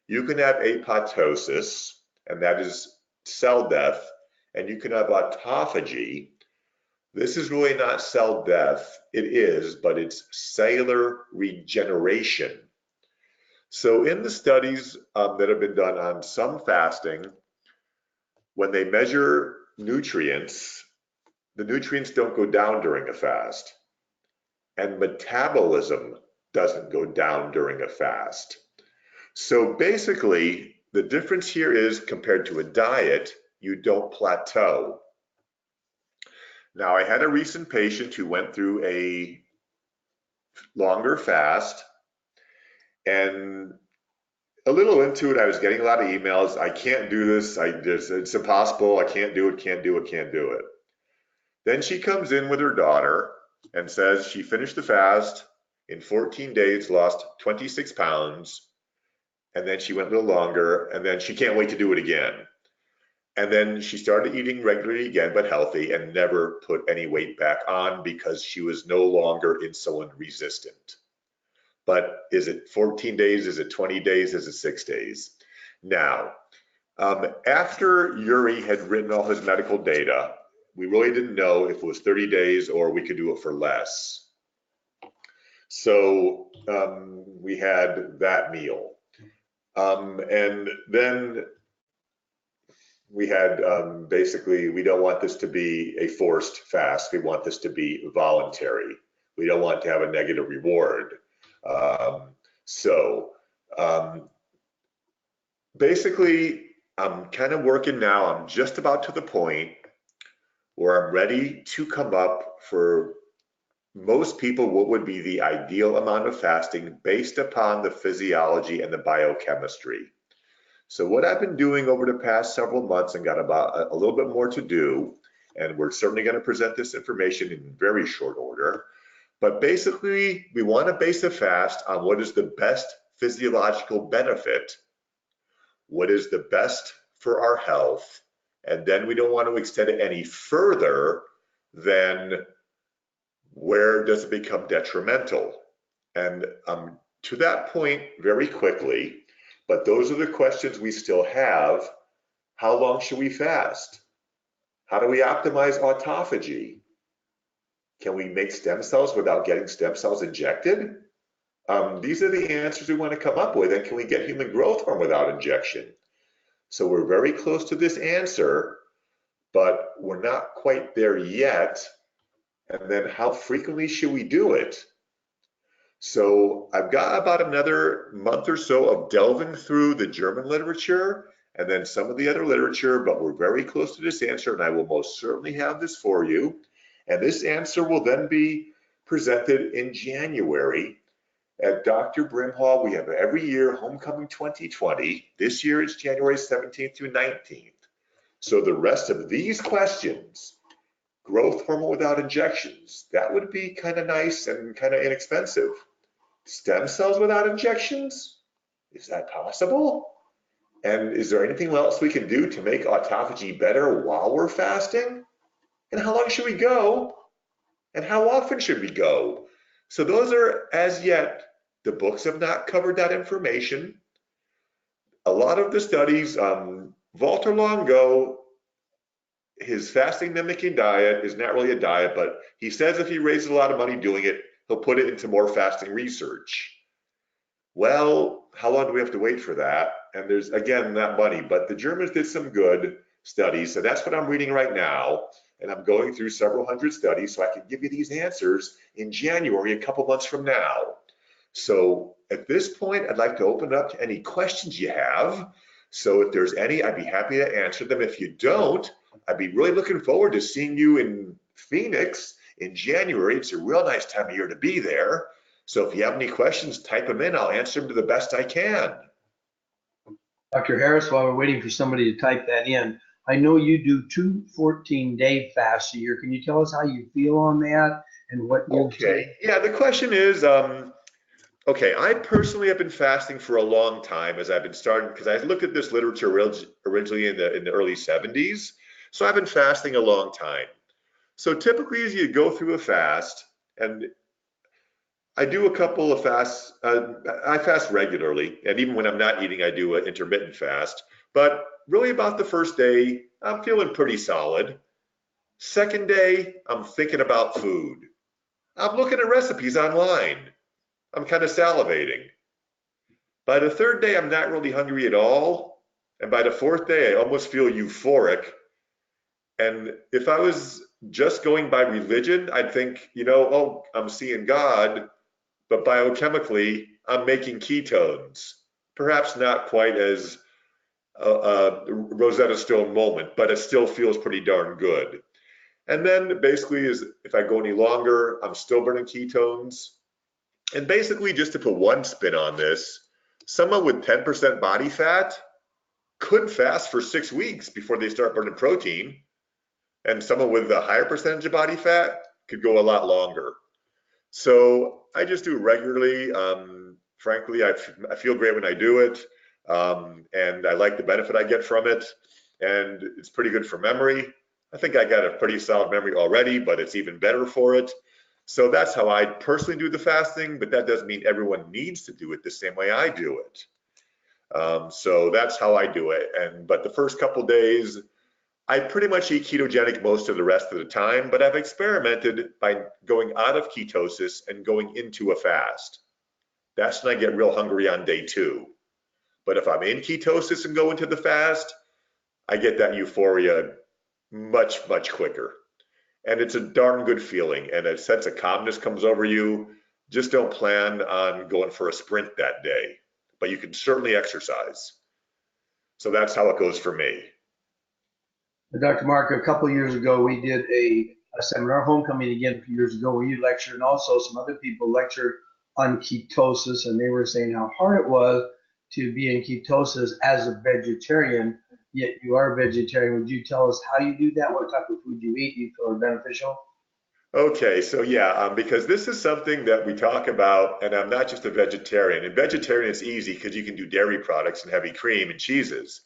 You can have apoptosis, and that is cell death, and you can have autophagy. This is really not cell death. It is, but it's cellular regeneration. So in the studies that have been done on some fasting, when they measure nutrients, the nutrients don't go down during a fast, and metabolism doesn't go down during a fast. So basically, the difference here is compared to a diet, you don't plateau. Now, I had a recent patient who went through a longer fast, and a little into it, I was getting a lot of emails. I can't do this. It's impossible. I can't do it, can't do it, can't do it. Then she comes in with her daughter and says she finished the fast in 14 days, lost 26 pounds, and then she went a little longer, and then she can't wait to do it again. And then she started eating regularly again, but healthy, and never put any weight back on because she was no longer insulin resistant. But is it 14 days? Is it 20 days? Is it 6 days? Now, after Yuri had written all his medical data, we really didn't know if it was 30 days or we could do it for less. So we had that meal. And then we had basically, we don't want this to be a forced fast. We want this to be voluntary. We don't want to have a negative reward. Basically, I'm kind of working now. I'm just about to the point where I'm ready to come up for most people what would be the ideal amount of fasting based upon the physiology and the biochemistry. So what I've been doing over the past several months, and got about a little bit more to do, and we're certainly going to present this information in very short order, but basically we want to base a fast on what is the best physiological benefit, what is the best for our health, and then we don't want to extend it any further than where does it become detrimental. And to that point very quickly, but those are the questions we still have. How long should we fast? How do we optimize autophagy? Can we make stem cells without getting stem cells injected? These are the answers we want to come up with. And can we get human growth hormone without injection? So we're very close to this answer, but we're not quite there yet. And then how frequently should we do it? So I've got about another month or so of delving through the German literature and then some of the other literature, but we're very close to this answer, and I will most certainly have this for you. And this answer will then be presented in January at Dr. Brimhall. We have every year Homecoming 2020. This year it's January 17th through 19th. So the rest of these questions, growth hormone without injections, that would be kind of nice and kind of inexpensive. Stem cells without injections? Is that possible? And is there anything else we can do to make autophagy better while we're fasting? And how long should we go? And how often should we go? So those are, as yet, the books have not covered that information. A lot of the studies, Walter Longo, his fasting mimicking diet is not really a diet, but he says if he raises a lot of money doing it, he'll put it into more fasting research. Well, how long do we have to wait for that? And there's, again, that money, but the Germans did some good studies. So that's what I'm reading right now. And I'm going through several hundred studies so I can give you these answers in January, a couple months from now. So at this point, I'd like to open up to any questions you have. So if there's any, I'd be happy to answer them. If you don't, I'd be really looking forward to seeing you in Phoenix in January. It's a real nice time of year to be there. So if you have any questions, type them in. I'll answer them to the best I can. Dr. Harris, while we're waiting for somebody to type that in, I know you do 2 14-day fasts a year. Can you tell us how you feel on that and what you Okay. Yeah, the question is, okay, I personally have been fasting for a long time as I've been starting, because I looked at this literature originally in the early 70s. So I've been fasting a long time. So typically as you go through a fast, and I do a couple of fasts, I fast regularly, and even when I'm not eating, I do an intermittent fast. But really about the first day, I'm feeling pretty solid. Second day, I'm thinking about food. I'm looking at recipes online. I'm kind of salivating. By the third day, I'm not really hungry at all. And by the fourth day, I almost feel euphoric. And if I was just going by religion, I'd think, oh, I'm seeing God, but biochemically, I'm making ketones. Perhaps not quite as a Rosetta Stone moment, but it still feels pretty darn good. And then basically, if I go any longer, I'm still burning ketones. And basically, just to put one spin on this, someone with 10% body fat could fast for 6 weeks before they start burning protein. And someone with a higher percentage of body fat could go a lot longer. So I just do it regularly. Frankly, I feel great when I do it. And I like the benefit I get from it. And it's pretty good for memory. I think I got a pretty solid memory already, but it's even better for it. So that's how I personally do the fasting, but that doesn't mean everyone needs to do it the same way I do it. So that's how I do it. But the first couple days, I pretty much eat ketogenic most of the rest of the time, but I've experimented by going out of ketosis and going into a fast. That's when I get real hungry on day 2. But if I'm in ketosis and go into the fast, I get that euphoria much, much quicker. And it's a darn good feeling, and a sense of calmness comes over you. Just don't plan on going for a sprint that day, but you can certainly exercise. So that's how it goes for me. Dr. Marko, a couple of years ago, we did a seminar, homecoming again a few years ago, where you lectured, and also some other people lectured on ketosis, and they were saying how hard it was to be in ketosis as a vegetarian, yet you are a vegetarian. Would you tell us how you do that? What type of food you eat? Do you feel are beneficial? Okay, so yeah, because this is something that we talk about, and I'm not just a vegetarian. And vegetarian is easy because you can do dairy products and heavy cream and cheeses,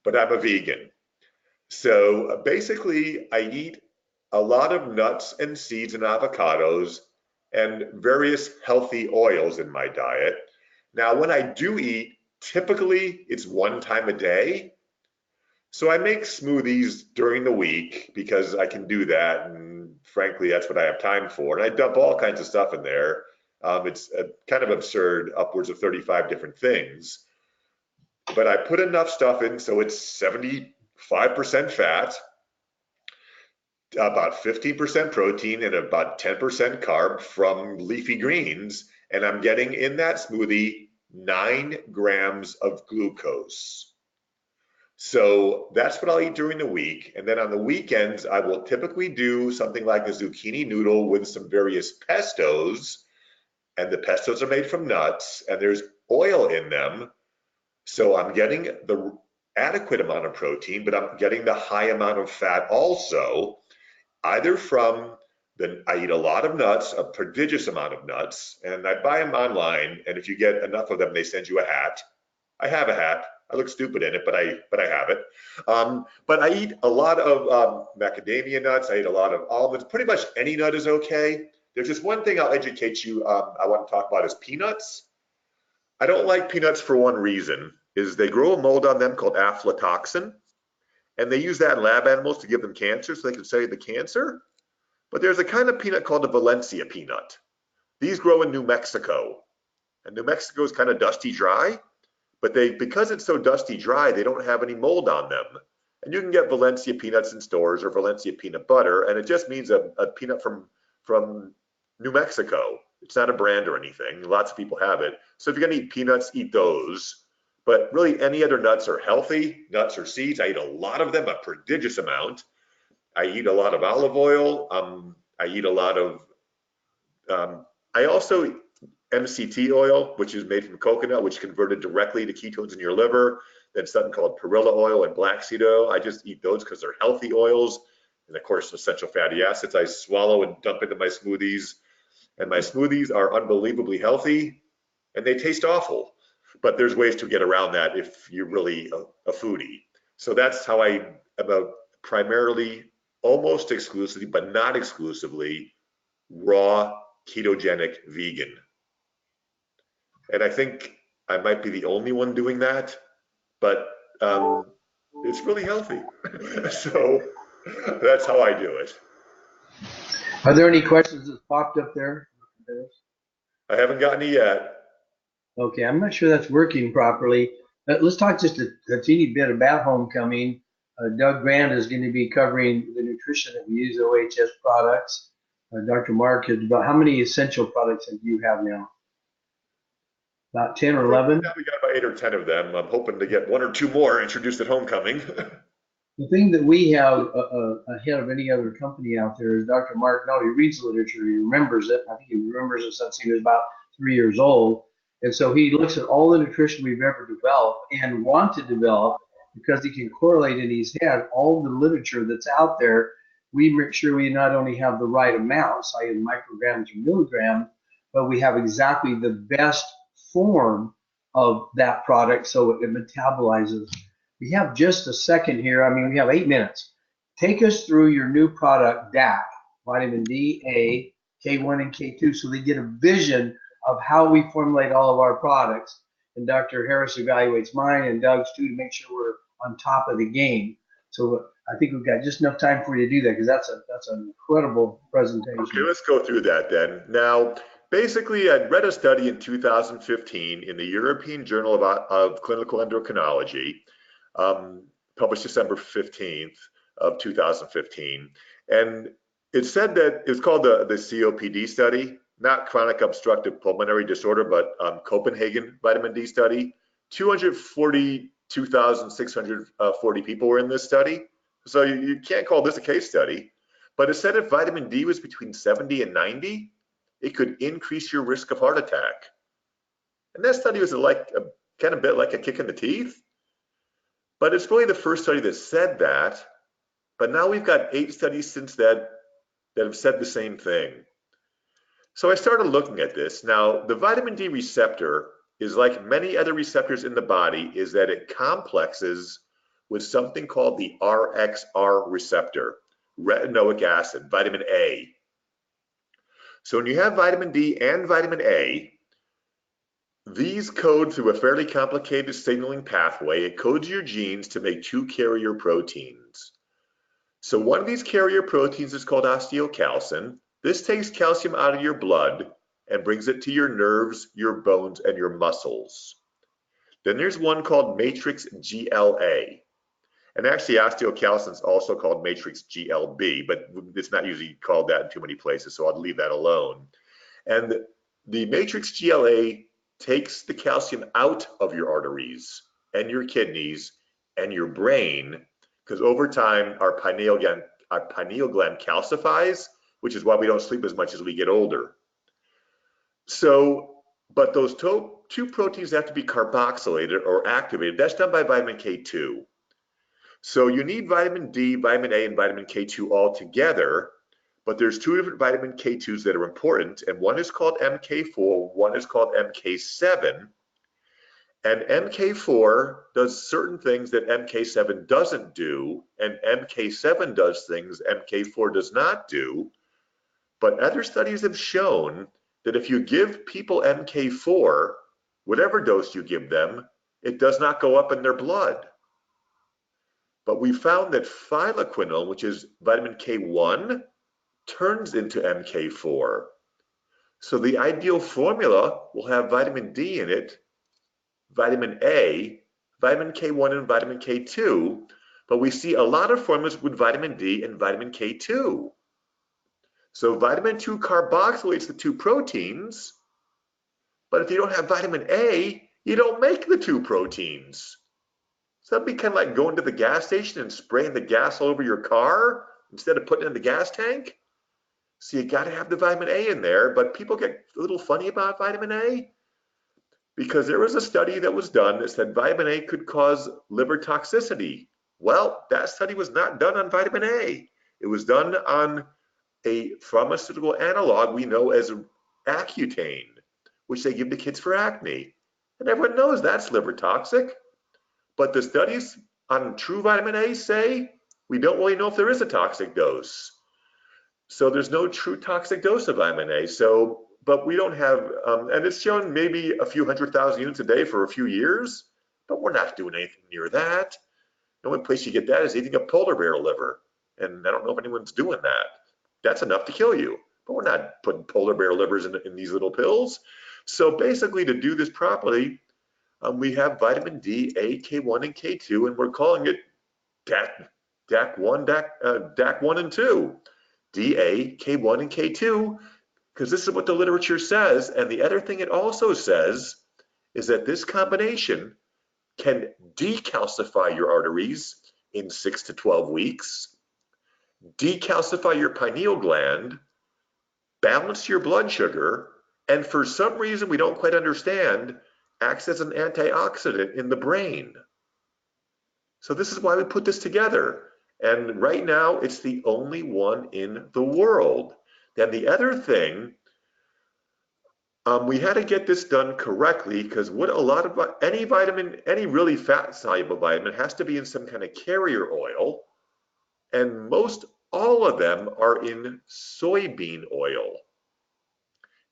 but I'm a vegan. So basically, I eat a lot of nuts and seeds and avocados and various healthy oils in my diet. Now, when I do eat, typically it's one time a day. So I make smoothies during the week because I can do that. And frankly, that's what I have time for. And I dump all kinds of stuff in there. It's kind of absurd, upwards of 35 different things. But I put enough stuff in so it's 75% fat, about 15% protein, and about 10% carb from leafy greens. And I'm getting in that smoothie 9 grams of glucose. So that's what I'll eat during the week. And then on the weekends, I will typically do something like a zucchini noodle with some various pestos. And the pestos are made from nuts, and there's oil in them. So I'm getting the adequate amount of protein, but I'm getting the high amount of fat also, either from I eat a lot of nuts, a prodigious amount of nuts, and I buy them online. And if you get enough of them, they send you a hat. I have a hat. I look stupid in it, but I have it. But I eat a lot of macadamia nuts. I eat a lot of almonds. Pretty much any nut is okay. There's just one thing I'll educate you. I want to talk about is peanuts. I don't like peanuts for one reason, is they grow a mold on them called aflatoxin, and they use that in lab animals to give them cancer so they can study the cancer. But there's a kind of peanut called the Valencia peanut. These grow in New Mexico, and New Mexico is kind of dusty dry, but because it's so dusty dry, they don't have any mold on them. And you can get Valencia peanuts in stores or Valencia peanut butter, and it just means a peanut from New Mexico. It's not a brand or anything. Lots of people have it. So if you're gonna eat peanuts, eat those. But really any other nuts are healthy, nuts or seeds. I eat a lot of them, a prodigious amount. I eat a lot of olive oil. I eat a lot of, I also MCT oil, which is made from coconut, which converted directly to ketones in your liver. Then something called perilla oil and black seed oil. I just eat those because they're healthy oils. And of course, essential fatty acids I swallow and dump into my smoothies. And my smoothies are unbelievably healthy and they taste awful. But there's ways to get around that if you're really a foodie. So that's how I am primarily, almost exclusively, but not exclusively, raw ketogenic vegan. And I think I might be the only one doing that, but it's really healthy. So that's how I do it. Are there any questions that popped up there? I haven't gotten it yet. Okay, I'm not sure that's working properly. Let's talk just a teeny bit about homecoming. Doug Grant is going to be covering the nutrition that we use OHS products. Dr. Mark, about how many essential products do you have now? About 10 or 11? We got about 8 or 10 of them. I'm hoping to get 1 or 2 more introduced at homecoming. The thing that we have ahead of any other company out there is Dr. Mark not only reads literature, he remembers it. I think he remembers it since he was about 3 years old. And so he looks at all the nutrition we've ever developed and want to develop because he can correlate in his head all the literature that's out there. We make sure we not only have the right amounts, i.e. micrograms or milligrams, but we have exactly the best form of that product so it metabolizes. We have just a second here. I mean, we have 8 minutes. Take us through your new product, DAC, vitamin D, A, K1 and K2, so they get a vision of how we formulate all of our products. And Dr. Harris evaluates mine and Doug's too to make sure we're on top of the game. So I think we've got just enough time for you to do that because that's an incredible presentation. Okay, let's go through that then. Now, basically, I read a study in 2015 in the European Journal of Clinical Endocrinology, published December 15th of 2015. And it said that it's called the COPD study, not chronic obstructive pulmonary disorder, but Copenhagen vitamin D study. 242,640 people were in this study. So you can't call this a case study, but it said if vitamin D was between 70 and 90, it could increase your risk of heart attack. And that study was like a kind of bit like a kick in the teeth, but it's really the first study that said that. But now we've got 8 studies since that have said the same thing. So I started looking at this. Now, the vitamin D receptor is like many other receptors in the body, is that it complexes with something called the RXR receptor, retinoic acid, vitamin A. So when you have vitamin D and vitamin A, these code through a fairly complicated signaling pathway. It codes your genes to make 2 carrier proteins. So one of these carrier proteins is called osteocalcin. This takes calcium out of your blood and brings it to your nerves, your bones, and your muscles. Then there's one called matrix GLA. And actually, osteocalcin is also called matrix GLB, but it's not usually called that in too many places, so I'll leave that alone. And the matrix GLA takes the calcium out of your arteries and your kidneys and your brain, because over time, our pineal gland calcifies, which is why we don't sleep as much as we get older. So, but those 2 proteins have to be carboxylated or activated. That's done by vitamin K2. So you need vitamin D, vitamin A, and vitamin K2 all together, but there's 2 different vitamin K2s that are important, and one is called MK4, one is called MK7. And MK4 does certain things that MK7 doesn't do, and MK7 does things MK4 does not do. But other studies have shown that if you give people MK4, whatever dose you give them, it does not go up in their blood. But we found that phyloquinol, which is vitamin K1, turns into MK4. So the ideal formula will have vitamin D in it, vitamin A, vitamin K1, and vitamin K2, but we see a lot of formulas with vitamin D and vitamin K2. So vitamin 2 carboxylates the two proteins, but if you don't have vitamin A, you don't make the two proteins. So that'd be kind of like going to the gas station and spraying the gas all over your car instead of putting it in the gas tank. So you got to have the vitamin A in there, but people get a little funny about vitamin A because there was a study that was done that said vitamin A could cause liver toxicity. Well, that study was not done on vitamin A. It was done on a pharmaceutical analog we know as Accutane, which they give to kids for acne. And everyone knows that's liver toxic. But the studies on true vitamin A say we don't really know if there is a toxic dose. So there's no true toxic dose of vitamin A. So, but we don't have, and it's shown maybe a few 100,000 units a day for a few years, but we're not doing anything near that. The only place you get that is eating a polar bear liver. And I don't know if anyone's doing that. That's enough to kill you, but we're not putting polar bear livers in these little pills. So basically to do this properly, we have vitamin D, A, K1, and K2, and we're calling it DAC1 and 2. DA, K1, and K2, because this is what the literature says. And the other thing it also says is that this combination can decalcify your arteries in 6 to 12 weeks, decalcify your pineal gland, balance your blood sugar, and for some reason we don't quite understand, acts as an antioxidant in the brain. So this is why we put this together. And right now, it's the only one in the world. Then the other thing, we had to get this done correctly because what a lot of any vitamin, any really fat soluble vitamin has to be in some kind of carrier oil. And most all of them are in soybean oil.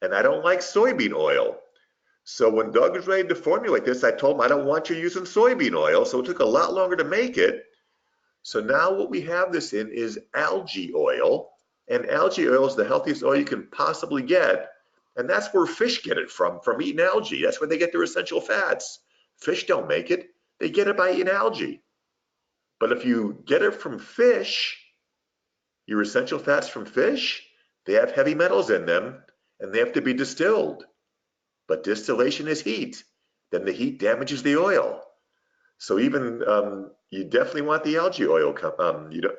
And I don't like soybean oil. So when Doug was ready to formulate this, I told him I don't want you using soybean oil. So it took a lot longer to make it. So now what we have this in is algae oil, and algae oil is the healthiest oil you can possibly get, and that's where fish get it from eating algae. That's where they get their essential fats. Fish don't make it, they get it by eating algae. But if you get it from fish, your essential fats from fish, they have heavy metals in them, and they have to be distilled. But distillation is heat. Then the heat damages the oil. So even you definitely want the algae oil,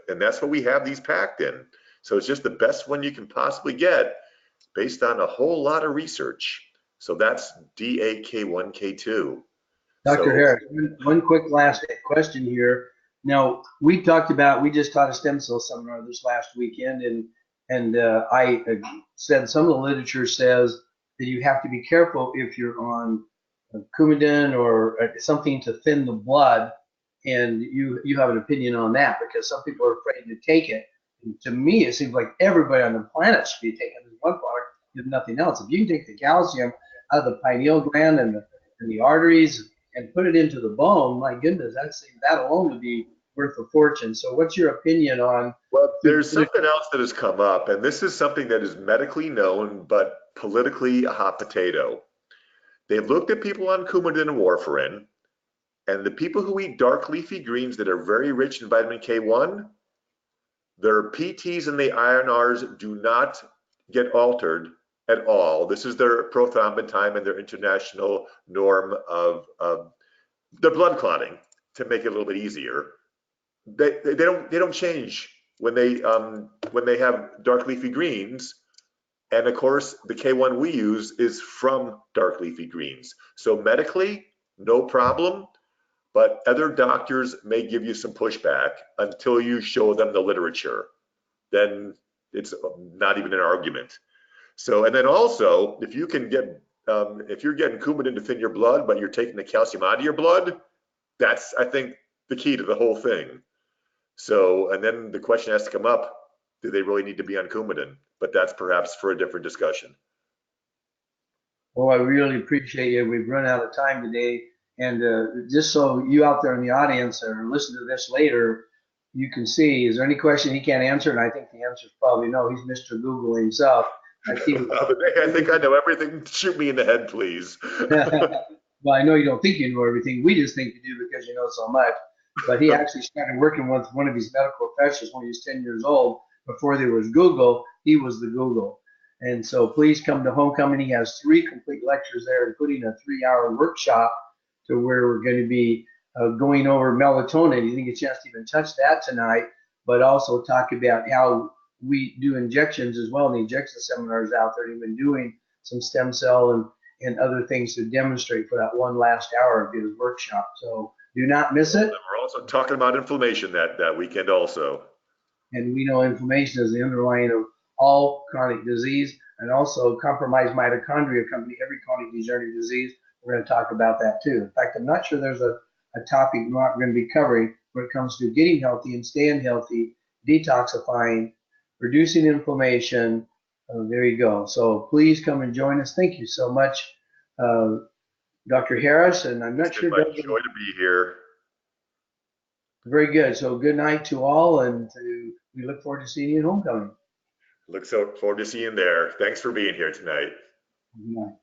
and that's what we have these packed in. So it's just the best one you can possibly get based on a whole lot of research. So that's DAK1K2. Dr. Harris, one quick last question here. Now, we just taught a stem cell seminar this last weekend, and I said some of the literature says that you have to be careful if you're on Coumadin or something to thin the blood, and you have an opinion on that because some people are afraid to take it. And to me, it seems like everybody on the planet should be taking this one product, if nothing else. If you can take the calcium out of the pineal gland and the arteries and put it into the bone, my goodness, that alone would be worth a fortune. So what's your opinion on? Well, there's something else that has come up, and this is something that is medically known, but politically a hot potato. They looked at people on Coumadin and warfarin, and the people who eat dark leafy greens that are very rich in vitamin K1, their PTs and the INRs do not get altered at all. This is their prothrombin time and their international norm of their blood clotting to make it a little bit easier. They don't change when they have dark leafy greens. And of course, the K1 we use is from dark leafy greens. So medically, no problem, but other doctors may give you some pushback until you show them the literature. Then it's not even an argument. So, and then also, if you can get if you're getting Coumadin to thin your blood, but you're taking the calcium out of your blood, that's, I think, the key to the whole thing. So, and then the question has to come up, do they really need to be on Coumadin? But that's perhaps for a different discussion. Well, I really appreciate you. We've run out of time today. And just so you out there in the audience or listen to this later, you can see, is there any question he can't answer? And I think the answer is probably no. He's Mr. Google himself. I think I know everything. Shoot me in the head, please. Well, I know you don't think you know everything. We just think you do because you know so much. But he actually started working with one of his medical professors when he was 10 years old. Before there was Google, he was the Google. And so please come to Homecoming. He has 3 complete lectures there, including a 3-hour workshop to where we're going to be going over melatonin. You didn't get a chance to even touch that tonight, but also talk about how we do injections as well. And the injection seminars out there, we've been doing some stem cell and other things to demonstrate for that one last hour of his workshop. So do not miss it. And we're also talking about inflammation that weekend also. And we know inflammation is the underlying of all chronic disease, and also compromised mitochondria accompany every chronic degenerative disease. We're going to talk about that too. In fact, I'm not sure there's a topic we're not going to be covering when it comes to getting healthy and staying healthy, detoxifying, reducing inflammation. There you go. So please come and join us. Thank you so much, Dr. Harris. And I'm not sure. It's been my joy to be here. Very good. So good night to all, and we look forward to seeing you at Homecoming. Look so forward to seeing you there. Thanks for being here tonight. Good night.